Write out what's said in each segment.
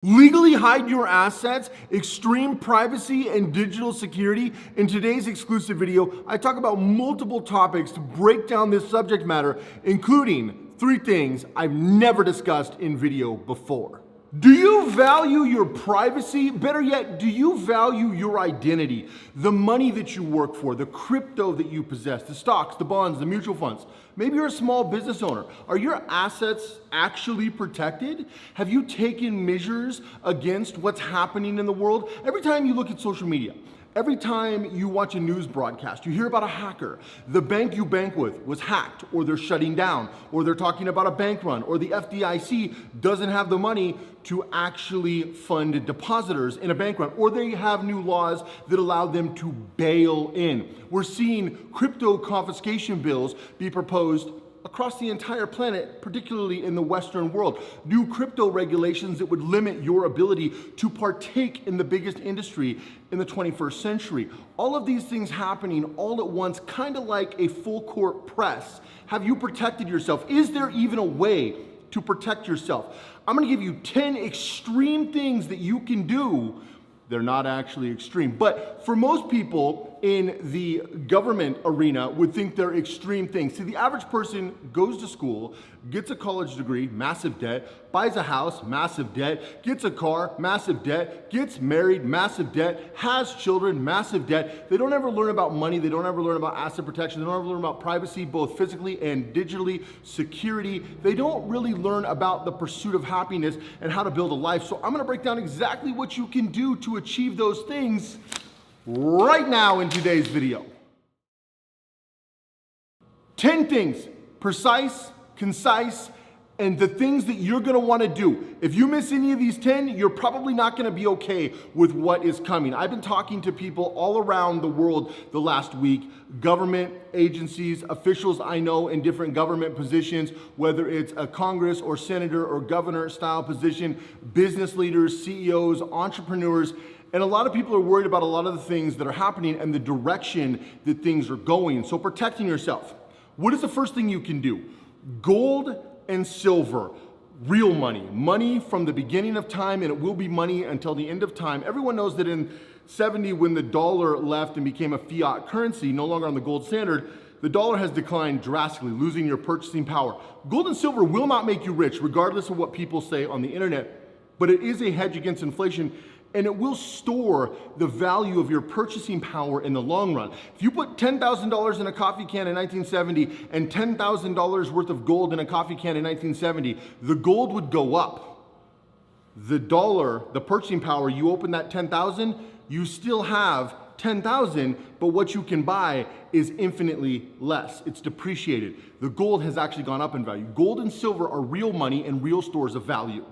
Legally hide your assets, extreme privacy, and digital security. In today's exclusive video, I talk about multiple topics to break down this subject matter, including 3 things I've never discussed in video before. Do you value your privacy? Better yet, do you value your identity? The money that you work for, the crypto that you possess, the stocks, the bonds, the mutual funds. Maybe you're a small business owner. Are your assets actually protected? Have you taken measures against what's happening in the world? Every time you look at social media, every time you watch a news broadcast, you hear about a hacker. The bank you bank with was hacked, or they're shutting down, or they're talking about a bank run, or the FDIC doesn't have the money to actually fund depositors in a bank run, or they have new laws that allow them to bail in. We're seeing crypto confiscation bills be proposed across the entire planet, particularly in the Western world. New crypto regulations that would limit your ability to partake in the biggest industry in the 21st century. All of these things happening all at once, kind of like a full court press. Have you protected yourself? Is there even a way to protect yourself? I'm gonna give you 10 extreme things that you can do. They're not actually extreme, but for most people in the government arena would think they're extreme things. See, the average person goes to school, gets a college degree, massive debt, buys a house, massive debt, gets a car, massive debt, gets married, massive debt, has children, massive debt. They don't ever learn about money. They don't ever learn about asset protection. They don't ever learn about privacy, both physically and digitally, security. They don't really learn about the pursuit of happiness and how to build a life. So I'm gonna break down exactly what you can do to achieve those things right now in today's video. 10 things, precise, concise, and the things that you're gonna wanna do. If you miss any of these 10, you're probably not gonna be okay with what is coming. I've been talking to people all around the world the last week, government agencies, officials I know in different government positions, whether it's a Congress or senator or governor style position, business leaders, CEOs, entrepreneurs, and a lot of people are worried about a lot of the things that are happening and the direction that things are going. So protecting yourself. What is the first thing you can do? Gold and silver, real money. Money from the beginning of time, and it will be money until the end of time. Everyone knows that in 70, when the dollar left and became a fiat currency, no longer on the gold standard, the dollar has declined drastically, losing your purchasing power. Gold and silver will not make you rich, regardless of what people say on the internet, but it is a hedge against inflation, and it will store the value of your purchasing power in the long run. If you put $10,000 in a coffee can in 1970 and $10,000 worth of gold in a coffee can in 1970, the gold would go up. The dollar, the purchasing power, you open that 10,000, you still have 10,000, but what you can buy is infinitely less. It's depreciated. The gold has actually gone up in value. Gold and silver are real money and real stores of value.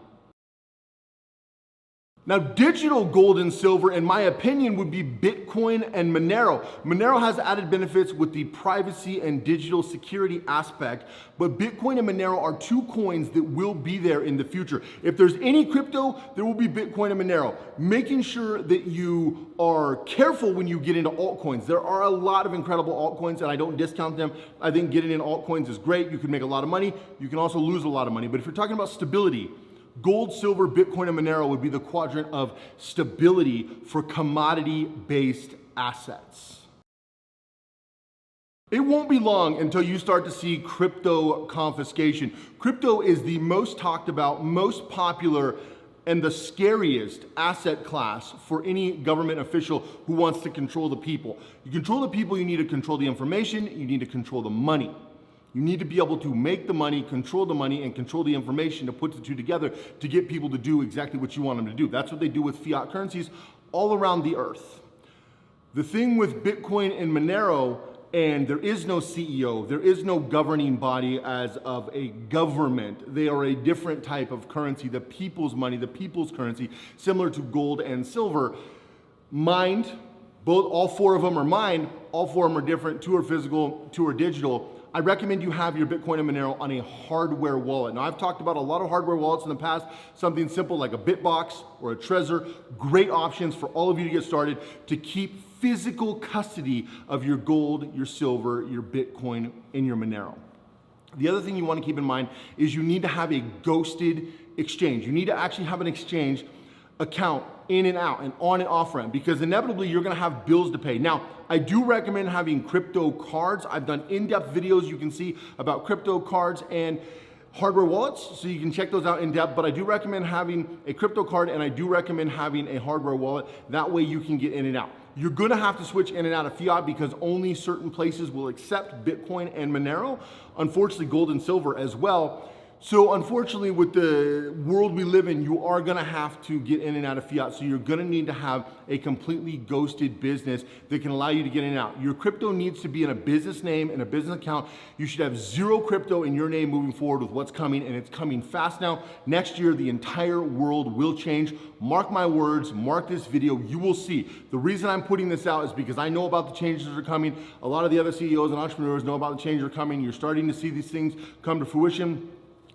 Now, digital gold and silver, in my opinion, would be Bitcoin and Monero. Monero has added benefits with the privacy and digital security aspect, but Bitcoin and Monero are 2 coins that will be there in the future. If there's any crypto, there will be Bitcoin and Monero. Making sure that you are careful when you get into altcoins. There are a lot of incredible altcoins, and I don't discount them. I think getting in altcoins is great. You can make a lot of money. You can also lose a lot of money. But if you're talking about stability, gold, silver, Bitcoin, and Monero would be the quadrant of stability for commodity-based assets. It won't be long until you start to see crypto confiscation. Crypto is the most talked about, most popular, and the scariest asset class for any government official who wants to control the people. You control the people, you need to control the information, you need to control the money. You need to be able to make the money, control the money, and control the information to put the 2 together to get people to do exactly what you want them to do. That's what they do with fiat currencies all around the earth. The thing with Bitcoin and Monero, and there is no CEO, there is no governing body as of a government. They are a different type of currency, the people's money, the people's currency, similar to gold and silver. Mined, all 4 of them are mined, all 4 of them are different, 2 are physical, 2 are digital. I recommend you have your Bitcoin and Monero on a hardware wallet. Now, I've talked about a lot of hardware wallets in the past, something simple like a Bitbox or a Trezor. Great options for all of you to get started to keep physical custody of your gold, your silver, your Bitcoin, and your Monero. The other thing you want to keep in mind is you need to have a ghosted exchange. You need to actually have an exchange account in and out and on and off ramp, because inevitably you're gonna have bills to pay. Now, I do recommend having crypto cards. I've done in-depth videos you can see about crypto cards and hardware wallets, so you can check those out in depth, but I do recommend having a crypto card and I do recommend having a hardware wallet. That way you can get in and out. You're gonna have to switch in and out of fiat because only certain places will accept Bitcoin and Monero. Unfortunately, gold and silver as well. So unfortunately, with the world we live in, you are gonna have to get in and out of fiat. So you're gonna need to have a completely ghosted business that can allow you to get in and out. Your crypto needs to be in a business name and a business account. You should have zero crypto in your name moving forward with what's coming, and it's coming fast now. Next year, the entire world will change. Mark my words, mark this video, you will see. The reason I'm putting this out is because I know about the changes that are coming. A lot of the other CEOs and entrepreneurs know about the changes that are coming. You're starting to see these things come to fruition.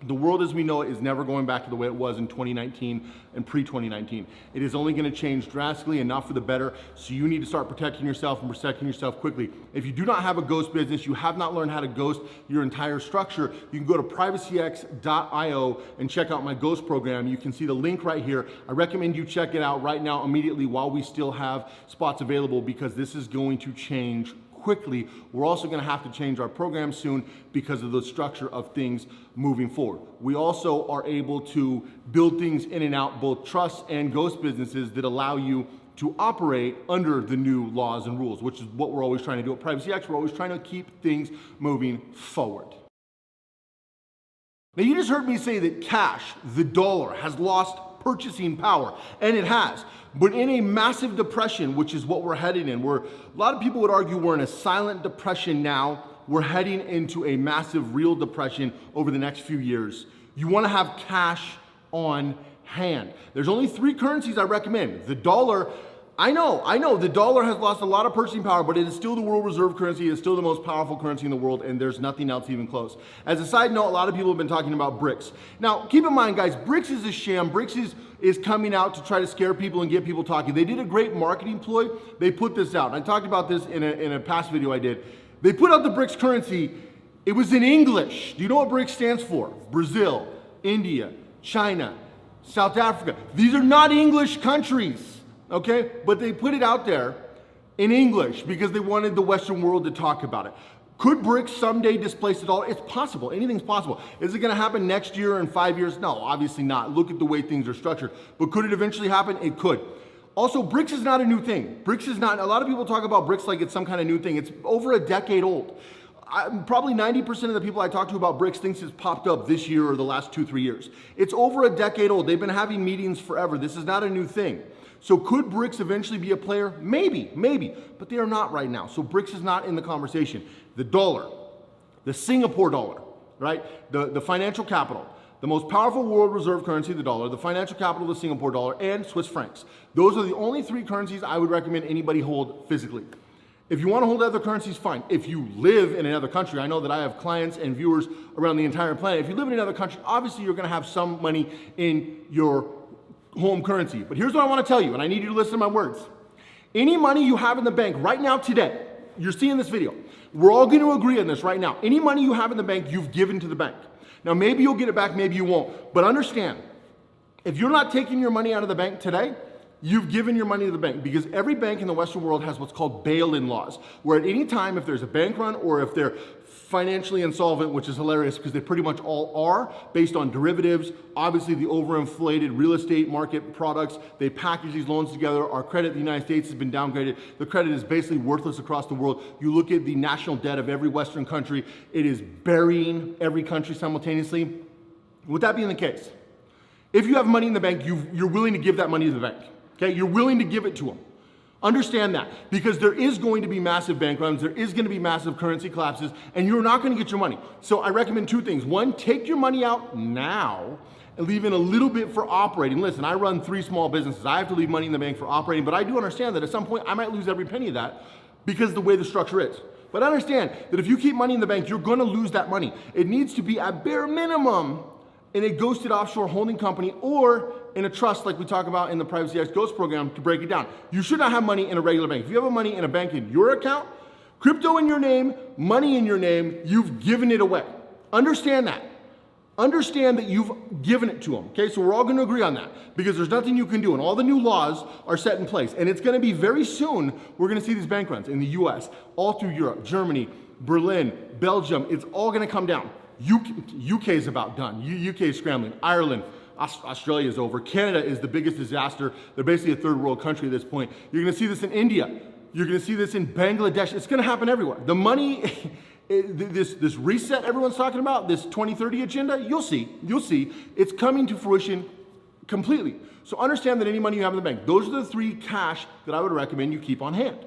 The world as we know it is never going back to the way it was in 2019 and pre-2019. It is only going to change drastically and not for the better, so you need to start protecting yourself and protecting yourself quickly. If you do not have a ghost business, you have not learned how to ghost your entire structure, you can go to privacyx.io and check out my ghost program. You can see the link right here. I recommend you check it out right now immediately while we still have spots available, because this is going to change quickly. We're also going to have to change our program soon because of the structure of things moving forward. We also are able to build things in and out, both trust and ghost businesses, that allow you to operate under the new laws and rules, which is what we're always trying to do at PrivacyX. We're always trying to keep things moving forward. Now, you just heard me say that cash, the dollar, has lost purchasing power, and it has. But in a massive depression, which is what we're heading in, where a lot of people would argue we're in a silent depression now, we're heading into a massive real depression over the next few years. You want to have cash on hand. There's only 3 currencies I recommend. The dollar, I know, the dollar has lost a lot of purchasing power, but it is still the world reserve currency. It's still the most powerful currency in the world, and there's nothing else even close. As a side note, a lot of people have been talking about BRICS. Now, keep in mind, guys, BRICS is a sham. BRICS is coming out to try to scare people and get people talking. They did a great marketing ploy. They put this out. I talked about this in a past video I did. They put out the BRICS currency. It was in English. Do you know what BRICS stands for? Brazil, India, China, South Africa. These are not English countries, okay? But they put it out there in English because they wanted the Western world to talk about it. Could BRICS someday displace it all? It's possible. Anything's possible. Is it going to happen next year or in 5 years? No, obviously not. Look at the way things are structured. But could it eventually happen? It could. Also, BRICS is not a new thing. BRICS is not, a lot of people talk about BRICS like it's some kind of new thing. It's over a decade old. Probably 90% of the people I talk to about BRICS thinks it's popped up this year or the last 2-3 years. It's over a decade old. They've been having meetings forever. This is not a new thing. So could BRICS eventually be a player? Maybe, but they are not right now. So BRICS is not in the conversation. The dollar, the Singapore dollar, right? The financial capital, the most powerful world reserve currency, the dollar, the financial capital, the Singapore dollar, and Swiss francs. Those are the only 3 currencies I would recommend anybody hold physically. If you want to hold other currencies, fine. If you live in another country, I know that I have clients and viewers around the entire planet. If you live in another country, obviously you're going to have some money in your home currency. But here's what I want to tell you, and I need you to listen to my words. Any money you have in the bank right now today, you're seeing this video, we're all going to agree on this right now. Any money you have in the bank, you've given to the bank. Now, maybe you'll get it back, maybe you won't. But understand, if you're not taking your money out of the bank today, you've given your money to the bank, because every bank in the Western world has what's called bail-in laws, where at any time, if there's a bank run or if they're financially insolvent, which is hilarious because they pretty much all are, based on derivatives, obviously the overinflated real estate market products, they package these loans together. Our credit in the United States has been downgraded. The credit is basically worthless across the world. You look at the national debt of every Western country, it is burying every country simultaneously. With that being the case, if you have money in the bank, you're willing to give that money to the bank. Okay, you're willing to give it to them. Understand that, because there is going to be massive bank runs, there is going to be massive currency collapses, and you're not going to get your money. So I recommend 2 things. 1, take your money out now and leave in a little bit for operating. Listen, I run 3 small businesses. I have to leave money in the bank for operating, but I do understand that at some point I might lose every penny of that because of the way the structure is. But understand that if you keep money in the bank, you're going to lose that money. It needs to be at bare minimum in a ghosted offshore holding company or in a trust like we talk about in the PrivacyX Ghost program to break it down. You should not have money in a regular bank. If you have money in a bank in your account, crypto in your name, money in your name, you've given it away. Understand that. understand that you've given it to them, okay? So we're all gonna agree on that because there's nothing you can do and all the new laws are set in place. And it's gonna be very soon, we're gonna see these bank runs in the US, all through Europe, Germany, Berlin, Belgium, it's all gonna come down. UK is about done, UK is scrambling, Ireland, Australia is over, Canada is the biggest disaster. They're basically a third world country at this point. You're gonna see this in India, you're gonna see this in Bangladesh, it's gonna happen everywhere. The money, this reset everyone's talking about, this 2030 agenda, you'll see, it's coming to fruition completely. So understand that any money you have in the bank, those are the 3 cash that I would recommend you keep on hand.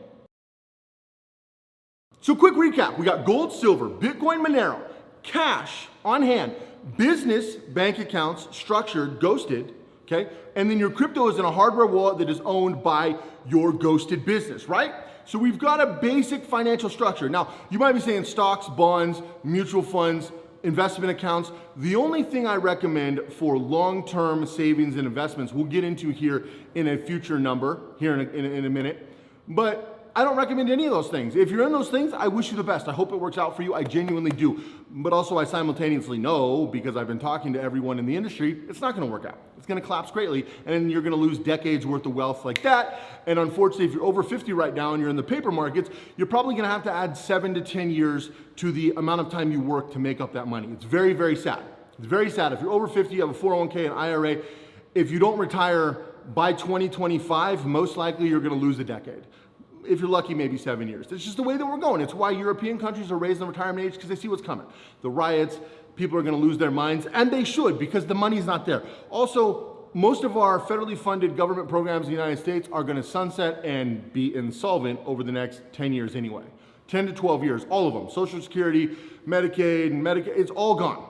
So quick recap, we got gold, silver, Bitcoin, Monero, cash on hand, business bank accounts structured, ghosted, okay? And then your crypto is in a hardware wallet that is owned by your ghosted business, right? So we've got a basic financial structure. Now, you might be saying stocks, bonds, mutual funds, investment accounts. The only thing I recommend for long-term savings and investments, we'll get into here in a future number, here in a minute, but I don't recommend any of those things. If you're in those things, I wish you the best. I hope it works out for you. I genuinely do. But also I simultaneously know, because I've been talking to everyone in the industry, it's not gonna work out. It's gonna collapse greatly, and then you're gonna lose decades worth of wealth like that. And unfortunately, if you're over 50 right now and you're in the paper markets, you're probably gonna have to add 7 to 10 years to the amount of time you work to make up that money. It's very, very sad. It's very sad. If you're over 50, you have a 401k, an IRA, if you don't retire by 2025, most likely you're gonna lose a decade. If you're lucky, maybe 7 years. It's just the way that we're going. It's why European countries are raising the retirement age, because they see what's coming. The riots, people are gonna lose their minds, and they should, because the money's not there. Also, most of our federally funded government programs in the United States are gonna sunset and be insolvent over the next 10 years anyway. 10 to 12 years, all of them. Social Security, Medicaid, it's all gone.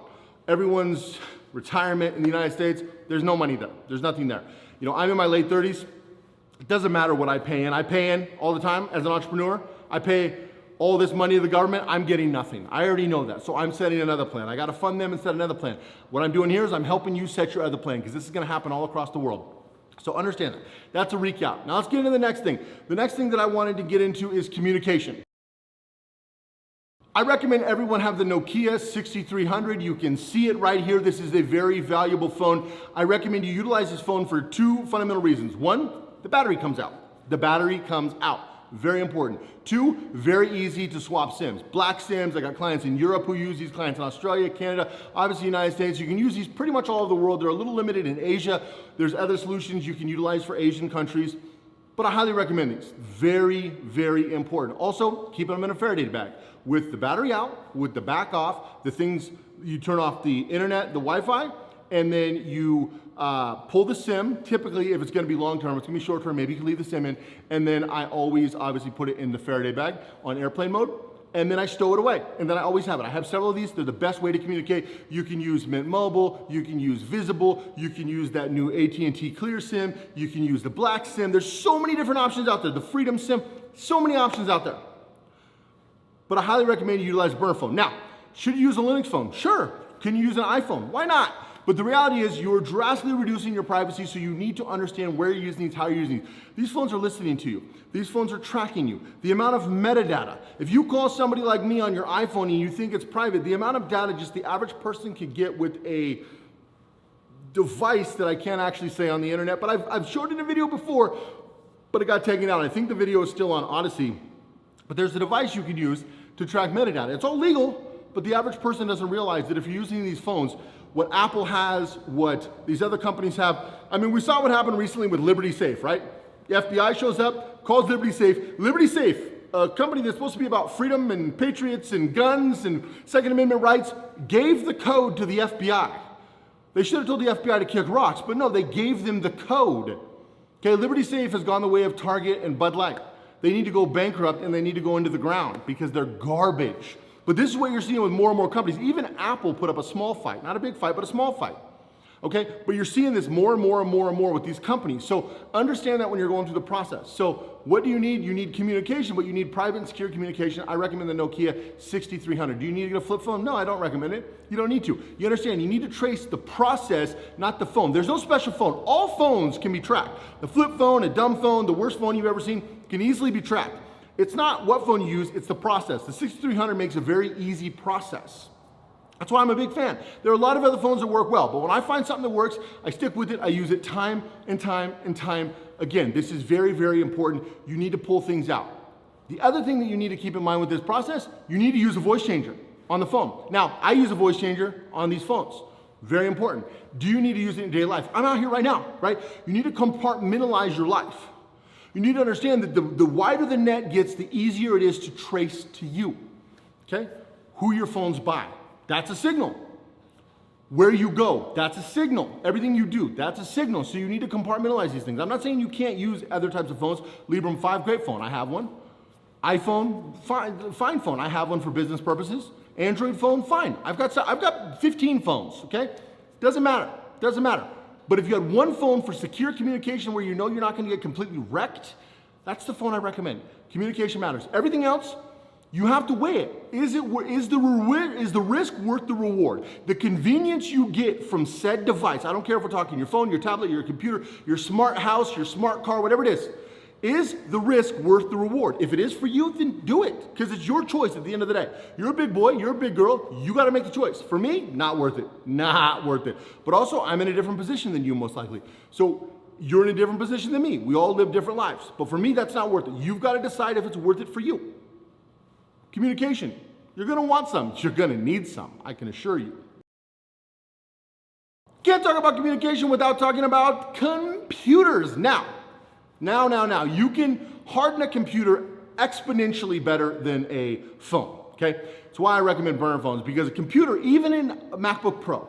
Everyone's retirement in the United States, there's no money there. There's nothing there. You know, I'm in my late 30s. It doesn't matter what I pay in. I pay in all the time as an entrepreneur. I pay all this money to the government. I'm getting nothing. I already know that. So I'm setting another plan. I got to fund them and set another plan. What I'm doing here is I'm helping you set your other plan, because this is going to happen all across the world. So understand that. That's a recap. Now let's get into the next thing. The next thing that I wanted to get into is communication. I recommend everyone have the Nokia 6300. You can see it right here. This is a very valuable phone. I recommend you utilize this phone for 2 fundamental reasons. 1, the battery comes out. The battery comes out. Very important. 2, very easy to swap SIMs. Black SIMs, I got clients in Europe who use these, clients in Australia, Canada, obviously United States. You can use these pretty much all over the world. They're a little limited in Asia. There's other solutions you can utilize for Asian countries, but I highly recommend these. Very, very important. Also, keep them in a Faraday bag with the battery out, with the back off, the things, you turn off the internet, the Wi-Fi, and then you pull the SIM. Typically, if it's gonna be long-term, it's gonna be short-term, maybe you can leave the SIM in, and then I always obviously put it in the Faraday bag on airplane mode, and then I stow it away, and then I always have it. I have several of these. They're the best way to communicate. You can use Mint Mobile, you can use Visible, you can use that new AT&T Clear SIM, you can use the Black SIM. There's so many different options out there. The Freedom SIM, so many options out there. But I highly recommend you utilize burner phone. Now, should you use a Linux phone? Sure. Can you use an iPhone? Why not? But the reality is you're drastically reducing your privacy, so you need to understand where you're using these, how you're using these. These phones are listening to you. These phones are tracking you. The amount of metadata. If you call somebody like me on your iPhone and you think it's private, the amount of data just the average person could get with a device that I can't actually say on the internet, but I've showed it in a video before, but it got taken out. I think the video is still on Odyssey, but there's a device you can use to track metadata. It's all legal, but the average person doesn't realize that if you're using these phones, what Apple has, what these other companies have. I mean, we saw what happened recently with Liberty Safe, right? The FBI shows up, calls Liberty Safe. Liberty Safe, a company that's supposed to be about freedom and patriots and guns and Second Amendment rights, gave the code to the FBI. They should have told the FBI to kick rocks, but no, they gave them the code. Okay, Liberty Safe has gone the way of Target and Bud Light. They need to go bankrupt and they need to go into the ground because they're garbage. But this is what you're seeing with more and more companies. Even Apple put up a small fight, not a big fight, but a small fight. Okay, but you're seeing this more and more and more and more with these companies. So understand that when you're going through the process. So what do you need? You need communication, but you need private and secure communication. I recommend the Nokia 6300. Do you need to get a flip phone? No, I don't recommend it. You don't need to. You understand, you need to trace the process, not the phone. There's no special phone. All phones can be tracked. The flip phone, a dumb phone, the worst phone you've ever seen can easily be tracked. It's not what phone you use, it's the process. The 6300 makes a very easy process. That's why I'm a big fan. There are a lot of other phones that work well, but when I find something that works, I stick with it. I use it time and time and time again. This is very, very important. You need to pull things out. The other thing that you need to keep in mind with this process, you need to use a voice changer on the phone. Now, I use a voice changer on these phones. Very important. Do you need to use it in daily life? I'm out here right now, right? You need to compartmentalize your life. You need to understand that the wider the net gets, the easier it is to trace to you, okay? Who your phone's by, that's a signal. Where you go, that's a signal. Everything you do, that's a signal. So you need to compartmentalize these things. I'm not saying you can't use other types of phones. Librem 5, great phone, I have one. iPhone, fine phone, I have one for business purposes. Android phone, fine. I've got 15 phones, okay? Doesn't matter. But if you had one phone for secure communication where you know you're not going to get completely wrecked, that's the phone I recommend. Communication matters. Everything else, you have to weigh it. Is the risk worth the reward? The convenience you get from said device, I don't care if we're talking your phone, your tablet, your computer, your smart house, your smart car, whatever it is the risk worth the reward? If it is for you, then do it, because it's your choice at the end of the day. You're a big boy, you're a big girl, you got to make the choice. For me, not worth it. But also, I'm in a different position than you, most likely. So you're in a different position than me. We all live different lives. But for me, that's not worth it. You've got to decide if it's worth it for you. Communication. You're going to want some. You're going to need some, I can assure you. Can't talk about communication without talking about computers. Now, you can harden a computer exponentially better than a phone, okay? That's why I recommend burner phones, because a computer, even in a MacBook Pro,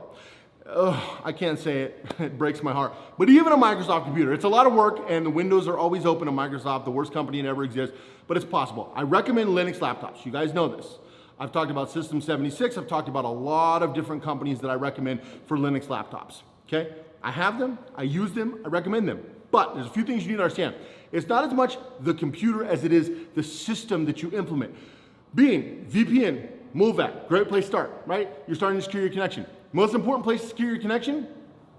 I can't say it, it breaks my heart, but even a Microsoft computer, it's a lot of work, and the windows are always open to Microsoft, the worst company that ever exists, but it's possible. I recommend Linux laptops. You guys know this. I've talked about System 76. I've talked about a lot of different companies that I recommend for Linux laptops, okay? I have them, I use them, I recommend them. But there's a few things you need to understand. It's not as much the computer as it is the system that you implement. Being VPN, MoveAt, great place to start, right? You're starting to secure your connection. Most important place to secure your connection,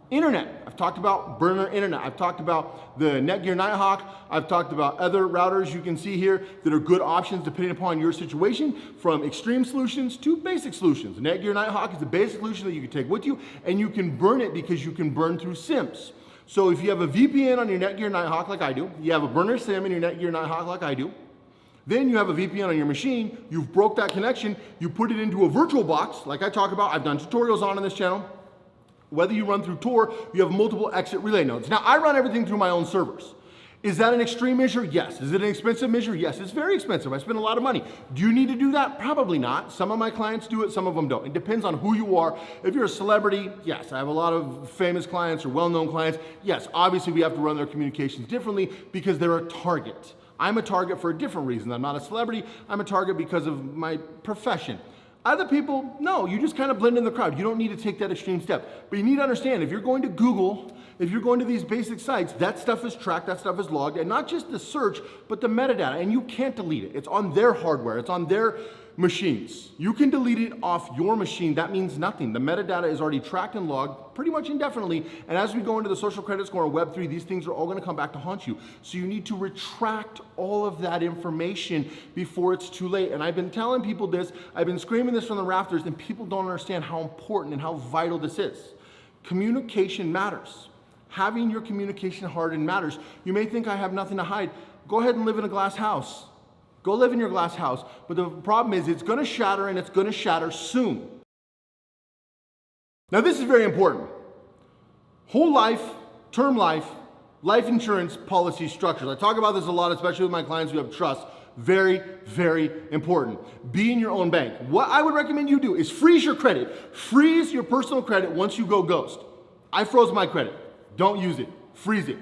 internet. I've talked about burner internet. I've talked about the Netgear Nighthawk. I've talked about other routers you can see here that are good options depending upon your situation, from extreme solutions to basic solutions. Netgear Nighthawk is a basic solution that you can take with you, and you can burn it because you can burn through SIMs. So if you have a VPN on your Netgear Nighthawk like I do, you have a burner SIM in your Netgear Nighthawk like I do, then you have a VPN on your machine, you've broke that connection, you put it into a virtual box like I talk about. I've done tutorials on this channel. Whether you run through Tor, you have multiple exit relay nodes. Now, I run everything through my own servers. Is that an extreme measure? Yes. Is it an expensive measure? Yes. It's very expensive. I spend a lot of money. Do you need to do that? Probably not. Some of my clients do it, some of them don't. It depends on who you are. If you're a celebrity, yes. I have a lot of famous clients or well-known clients. Yes, obviously we have to run their communications differently because they're a target. I'm a target for a different reason. I'm not a celebrity. I'm a target because of my profession. Other people, no, you just kind of blend in the crowd. You don't need to take that extreme step. But you need to understand, if you're going to Google, if you're going to these basic sites, that stuff is tracked, that stuff is logged, and not just the search, but the metadata, and you can't delete it. It's on their hardware, it's on their machines. You can delete it off your machine. That means nothing. The metadata is already tracked and logged pretty much indefinitely, and as we go into the social credit score on Web3, these things are all going to come back to haunt you. So you need to retract all of that information before it's too late. And I've been telling people this, I've been screaming this from the rafters, and people don't understand how important and how vital this is. Communication matters. Having your communication hardened matters. You may think I have nothing to hide. Go ahead and live in a glass house. Go live in your glass house. But the problem is it's going to shatter, and it's going to shatter soon. Now this is very important. Whole life, term life, life insurance policy structures. I talk about this a lot, especially with my clients who have trust. Very, very important. Be in your own bank. What I would recommend you do is freeze your credit. Freeze your personal credit once you go ghost. I froze my credit. Don't use it. Freeze it.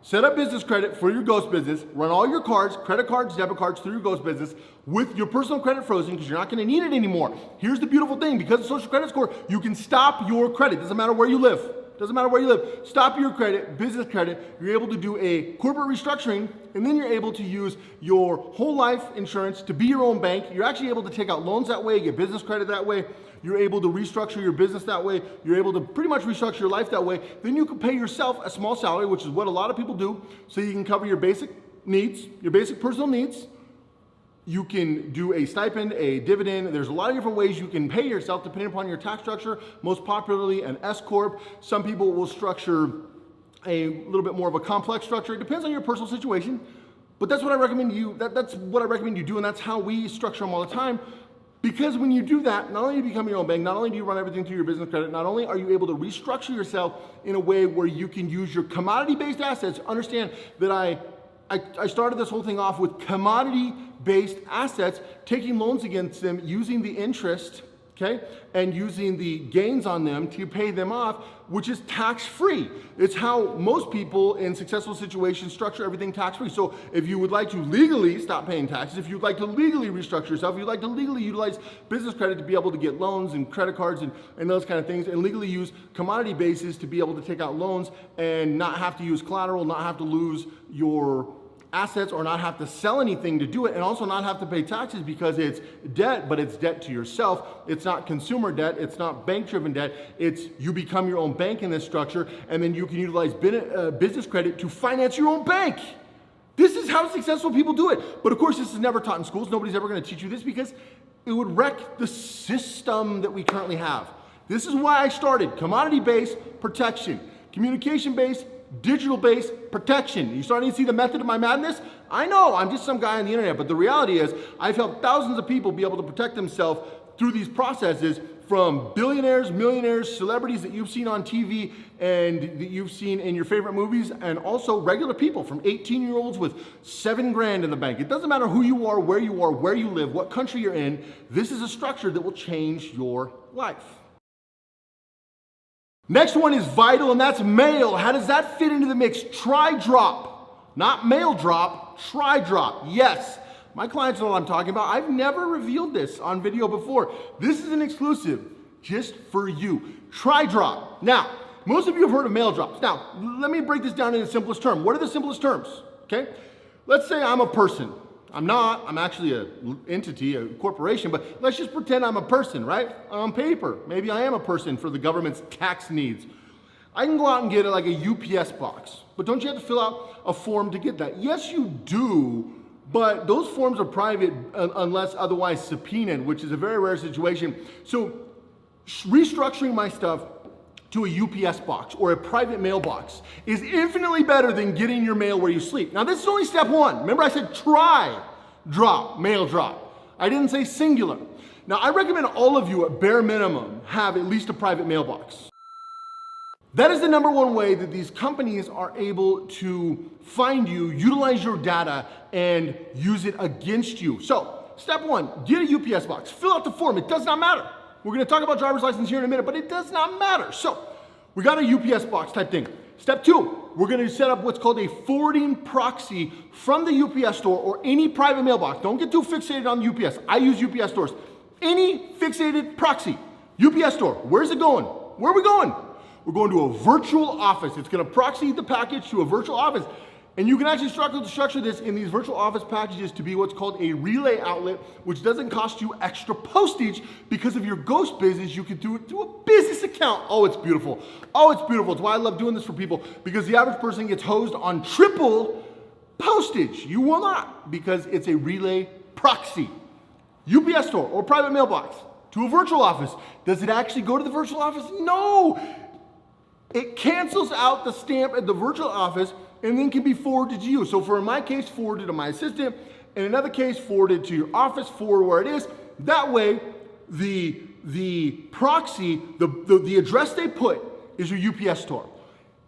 Set up business credit for your ghost business. Run all your cards, credit cards, debit cards through your ghost business with your personal credit frozen because you're not going to need it anymore. Here's the beautiful thing. Because of social credit score, you can stop your credit. Doesn't matter where you live. Doesn't matter where you live. Stop your credit, business credit. You're able to do a corporate restructuring, and then you're able to use your whole life insurance to be your own bank. You're actually able to take out loans that way, get business credit that way. You're able to restructure your business that way. You're able to pretty much restructure your life that way. Then you can pay yourself a small salary, which is what a lot of people do, so you can cover your basic needs, your basic personal needs. You can do a stipend, a dividend. There's a lot of different ways you can pay yourself depending upon your tax structure. Most popularly an S Corp. Some people will structure a little bit more of a complex structure. It depends on your personal situation, but that's what I recommend you, that's what I recommend you do, and that's how we structure them all the time. Because when you do that, not only do you become your own bank, not only do you run everything through your business credit, not only are you able to restructure yourself in a way where you can use your commodity-based assets. Understand that I started this whole thing off with commodity-based assets, taking loans against them, using the interest, okay, and using the gains on them to pay them off, which is tax-free. It's how most people in successful situations structure everything tax-free. So if you would like to legally stop paying taxes, if you'd like to legally restructure yourself, if you'd like to legally utilize business credit to be able to get loans and credit cards and those kind of things, and legally use commodity bases to be able to take out loans and not have to use collateral, not have to lose your assets or not have to sell anything to do it, and also not have to pay taxes because it's debt, but it's debt to yourself. It's not consumer debt, it's not bank-driven debt, it's you become your own bank in this structure, and then you can utilize business credit to finance your own bank. This is how successful people do it. But of course, this is never taught in schools. Nobody's ever going to teach you this because it would wreck the system that we currently have. This is why I started commodity-based protection, communication-based, digital-based protection. You starting to see the method of my madness? I know, I'm just some guy on the internet, but the reality is I've helped thousands of people be able to protect themselves through these processes, from billionaires, millionaires, celebrities that you've seen on TV and that you've seen in your favorite movies, and also regular people from 18-year-olds with $7 grand in the bank. It doesn't matter who you are, where you live, what country you're in. This is a structure that will change your life. Next one is vital, and that's mail. How does that fit into the mix? Try-drop, not mail drop, try-drop. Yes, my clients know what I'm talking about. I've never revealed this on video before. This is an exclusive just for you. Try-drop. Now, most of you have heard of mail drops. Now, let me break this down in the simplest term. What are the simplest terms? Okay, let's say I'm a person. I'm not, I'm actually an entity, a corporation, but let's just pretend I'm a person, right? On paper, maybe I am a person for the government's tax needs. I can go out and get like a UPS box, but don't you have to fill out a form to get that? Yes, you do, but those forms are private unless otherwise subpoenaed, which is a very rare situation. So restructuring my stuff to a UPS box or a private mailbox is infinitely better than getting your mail where you sleep. Now, this is only step one. Remember, I said try, drop, mail drop. I didn't say singular. Now, I recommend all of you at bare minimum have at least a private mailbox. That is the number one way that these companies are able to find you, utilize your data, and use it against you. So, step one, get a UPS box. Fill out the form. It does not matter. We're going to talk about driver's license here in a minute, but it does not matter. So we got a UPS box type thing. Step two, we're going to set up what's called a forwarding proxy from the UPS store or any private mailbox. Don't get too fixated on the UPS. I use UPS stores. Any fixated proxy, UPS store, where's it going? Where are we going? We're going to a virtual office. It's going to proxy the package to a virtual office. And you can actually structure this in these virtual office packages to be what's called a relay outlet, which doesn't cost you extra postage because of your ghost business. You can do it through a business account. Oh, it's beautiful. Oh, it's beautiful. It's why I love doing this for people, because the average person gets hosed on triple postage. You will not, because it's a relay proxy. UPS store or private mailbox to a virtual office. Does it actually go to the virtual office? No. It cancels out the stamp at the virtual office and then can be forwarded to you. So for in my case, forwarded to my assistant, in another case, forwarded to your office for where it is. That way, the proxy, the address they put is your UPS store.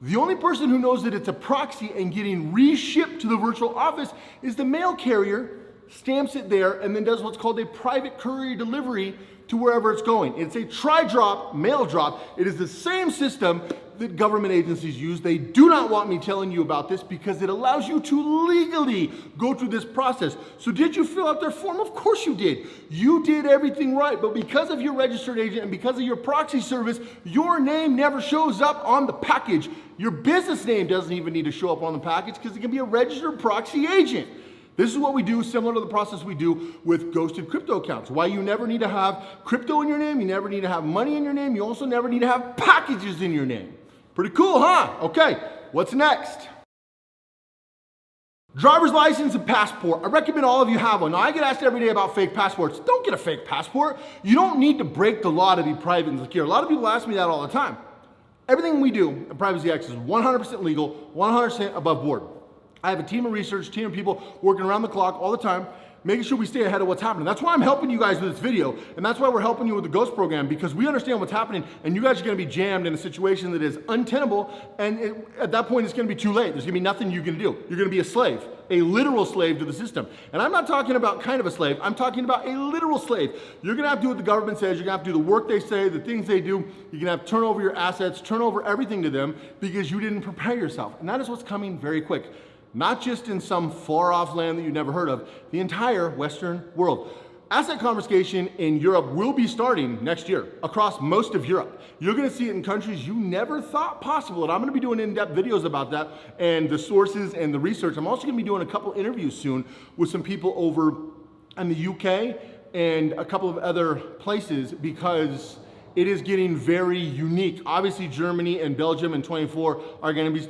The only person who knows that it's a proxy and getting reshipped to the virtual office is the mail carrier, stamps it there, and then does what's called a private courier delivery to wherever it's going. It's a try-drop, mail drop. It is the same system that government agencies use. They do not want me telling you about this because it allows you to legally go through this process. So did you fill out their form? Of course you did. You did everything right, but because of your registered agent and because of your proxy service, your name never shows up on the package. Your business name doesn't even need to show up on the package because it can be a registered proxy agent. This is what we do, similar to the process we do with ghosted crypto accounts. Why you never need to have crypto in your name, you never need to have money in your name, you also never need to have packages in your name. Pretty cool, huh? Okay, what's next? Driver's license and passport. I recommend all of you have one. Now, I get asked every day about fake passports. Don't get a fake passport. You don't need to break the law to be private and secure. A lot of people ask me that all the time. Everything we do at Privacy X is 100% legal, 100% above board. I have a team of research, team of people working around the clock all the time, making sure we stay ahead of what's happening. That's why I'm helping you guys with this video, and that's why we're helping you with the Ghost program, because we understand what's happening, and you guys are gonna be jammed in a situation that is untenable, and at that point, it's gonna be too late. There's gonna be nothing you can do. You're gonna be a slave, a literal slave to the system. And I'm not talking about kind of a slave, I'm talking about a literal slave. You're gonna have to do what the government says, you're gonna have to do the work they say, the things they do, you're gonna have to turn over your assets, turn over everything to them, because you didn't prepare yourself. And that is what's coming very quick. Not just in some far-off land that you've never heard of, the entire Western world. Asset confiscation in Europe will be starting next year across most of Europe. You're gonna see it in countries you never thought possible, and I'm gonna be doing in-depth videos about that and the sources and the research. I'm also gonna be doing a couple interviews soon with some people over in the UK and a couple of other places, because it is getting very unique. Obviously, Germany and Belgium in 24 are gonna be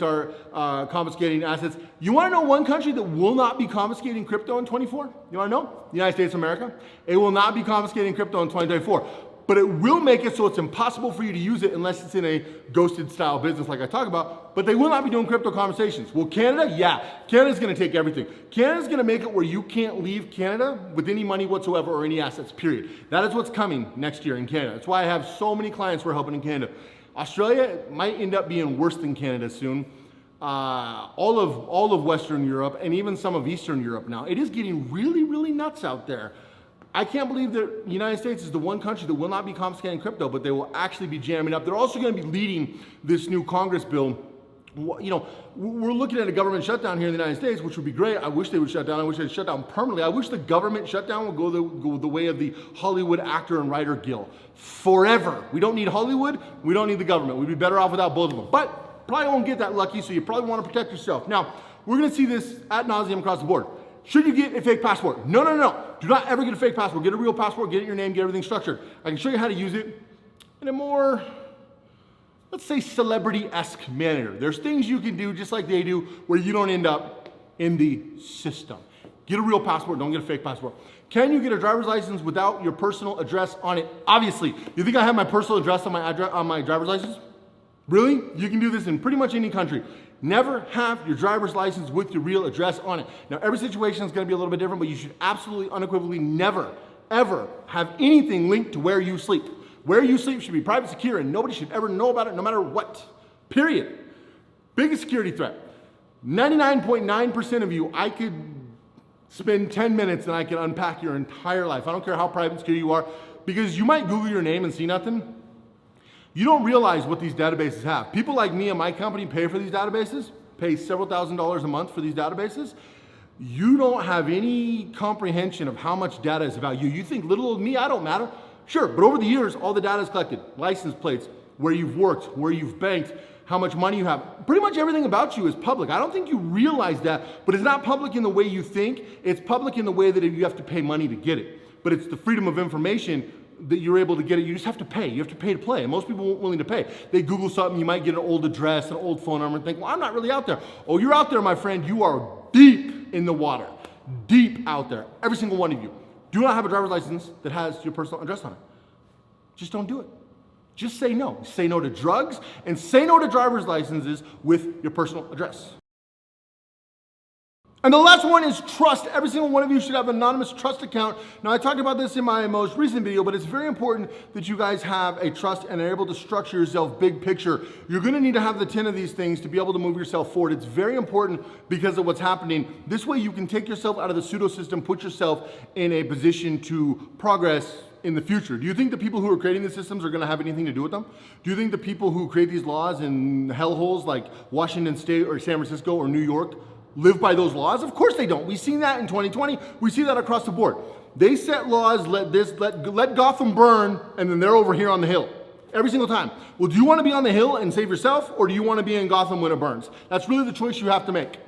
confiscating assets. You wanna know one country that will not be confiscating crypto in 24? You wanna know? The United States of America. It will not be confiscating crypto in 2024. But it will make it so it's impossible for you to use it unless it's in a ghosted style business like I talk about, but they will not be doing crypto conversations. Will Canada? Yeah, Canada's gonna take everything. Canada's gonna make it where you can't leave Canada with any money whatsoever or any assets, period. That is what's coming next year in Canada. That's why I have so many clients we're helping in Canada. Australia might end up being worse than Canada soon. All of Western Europe and even some of Eastern Europe now. It is getting really, really nuts out there. I can't believe that the United States is the one country that will not be confiscating crypto, but they will actually be jamming up. They're also going to be leading this new Congress bill. You know, we're looking at a government shutdown here in the United States, which would be great. I wish they would shut down. I wish they'd shut down permanently. I wish the government shutdown would go the way of the Hollywood actor and writer guild. Forever. We don't need Hollywood. We don't need the government. We'd be better off without both of them. But probably won't get that lucky, so you probably want to protect yourself. Now, we're going to see this ad nauseum across the board. Should you get a fake passport? No, no, no. Do not ever get a fake passport. Get a real passport, get it your name, get everything structured. I can show you how to use it in a more, let's say, celebrity-esque manner. There's things you can do just like they do where you don't end up in the system. Get a real passport, don't get a fake passport. Can you get a driver's license without your personal address on it? Obviously. You think I have my personal address on my driver's license? Really? You can do this in pretty much any country. Never have your driver's license with your real address on it. Now, every situation is going to be a little bit different, but you should absolutely, unequivocally never, ever have anything linked to where you sleep. Where you sleep should be private, secure, and nobody should ever know about it, no matter what. Period. Biggest security threat. 99.9% of you, I could spend 10 minutes and I can unpack your entire life. I don't care how private and secure you are, because you might Google your name and see nothing. You don't realize what these databases have. People like me and my company pay for these databases, pay several $1,000s a month for these databases. You don't have any comprehension of how much data is about you. You think little old me, I don't matter. Sure, but over the years, all the data is collected. License plates, where you've worked, where you've banked, how much money you have. Pretty much everything about you is public. I don't think you realize that, but it's not public in the way you think. It's public in the way that you have to pay money to get it. But it's the freedom of information that you're able to get it. You just have to pay. You have to pay to play. And most people aren't willing to pay. They Google something, you might get an old address, an old phone number, and think, well, I'm not really out there. Oh, you're out there, my friend. You are deep in the water. Deep out there. Every single one of you. Do not have a driver's license that has your personal address on it. Just don't do it. Just say no. Say no to drugs and say no to driver's licenses with your personal address. And the last one is trust. Every single one of you should have an anonymous trust account. Now, I talked about this in my most recent video, but it's very important that you guys have a trust and are able to structure yourself big picture. You're gonna need to have the 10 of these things to be able to move yourself forward. It's very important because of what's happening. This way you can take yourself out of the pseudo system, put yourself in a position to progress in the future. Do you think the people who are creating the systems are gonna have anything to do with them? Do you think the people who create these laws in hellholes like Washington State or San Francisco or New York live by those laws? Of course they don't. We've seen that in 2020. We see that across the board. They set laws, let Gotham burn, and then they're over here on the hill. Every single time. Well, do you want to be on the hill and save yourself, or do you want to be in Gotham when it burns? That's really the choice you have to make.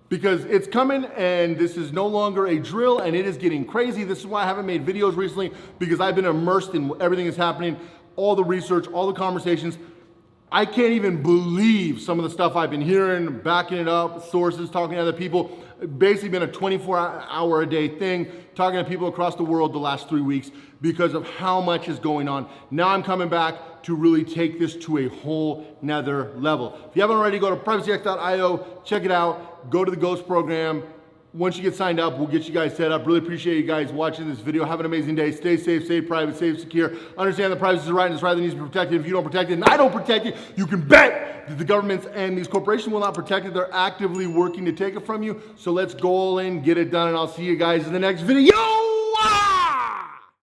Because it's coming, and this is no longer a drill, and it is getting crazy. This is why I haven't made videos recently, because I've been immersed in everything that's happening, all the research, all the conversations. I can't even believe some of the stuff I've been hearing, backing it up, sources, talking to other people. Basically been a 24-hour-a-day thing, talking to people across the world the last 3 weeks because of how much is going on. Now I'm coming back to really take this to a whole nother level. If you haven't already, go to privacyx.io, check it out, go to the Ghost program. Once you get signed up, we'll get you guys set up. Really appreciate you guys watching this video. Have an amazing day. Stay safe, stay private, stay secure. Understand that privacy is a right and it's right that needs to be protected. If you don't protect it and I don't protect it, you can bet that the governments and these corporations will not protect it. They're actively working to take it from you. So let's go all in, get it done, and I'll see you guys in the next video.